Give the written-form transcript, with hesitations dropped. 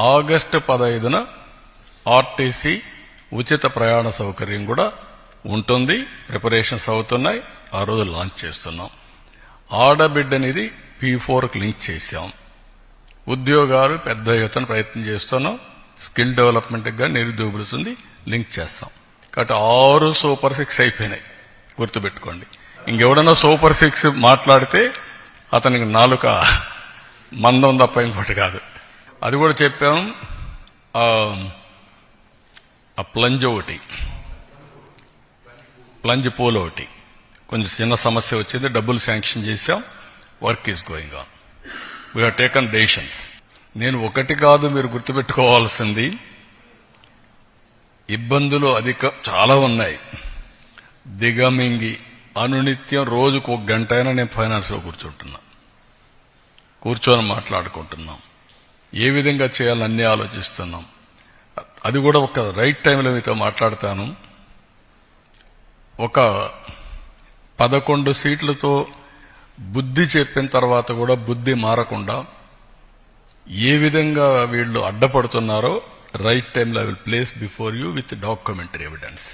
August 15న RTC ఉచిత ప్రయాణ సౌకర్యం కూడా ఉంటుంది. ప్రిపరేషన్స్ అవుతున్నాయి. ఆ రోజు లాంచ్ చేస్తున్నాం. ఆడబిడ్డనిది P4కి లింక్ చేశాం. ఉద్యోగాలు పెద్ద ఎత్తున ప్రయత్నం చేస్తున్నాం. స్కిల్ డెవలప్మెంట్గా నిరుద్యోగులుంది లింక్ చేస్తాం. కాబట్టి 6 సూపర్ 6 అయిపోయినాయి. గుర్తుపెట్టుకోండి. ఇంకెవడన్నా సూపర్ 6 మాట్లాడితే అతనికి నాలుక మందం తప్ప ఇంకోటి కాదు. అది కూడా చెప్పాం. ఆ ప్లంజ్ ఒకటి, ప్లంజ్ పూల్ ఒకటి కొంచెం చిన్న సమస్య వచ్చింది. డబ్బులు శాంక్షన్ చేశాం. Work is going on. We have taken decisions. నేను ఒకటి కాదు, మీరు గుర్తుపెట్టుకోవాల్సింది ఇబ్బందులు చాలా ఉన్నాయి. దిగమింగి అనునిత్యం రోజుకు 1 గంట అయినా నేను ఫైనాన్స్ లో కూర్చొని మాట్లాడుకుంటున్నాం. ఏ విధంగా చేయాలని అన్నీ ఆలోచిస్తున్నాం. అది కూడా ఒక రైట్ టైంలో మీతో మాట్లాడతాను. ఒక 11 సీట్లతో బుద్ధి చెప్పిన తర్వాత కూడా బుద్ధి మారకుండా ఏ విధంగా వీళ్ళు అడ్డపడుతున్నారో రైట్ టైంలో I will place before you with documentary evidence.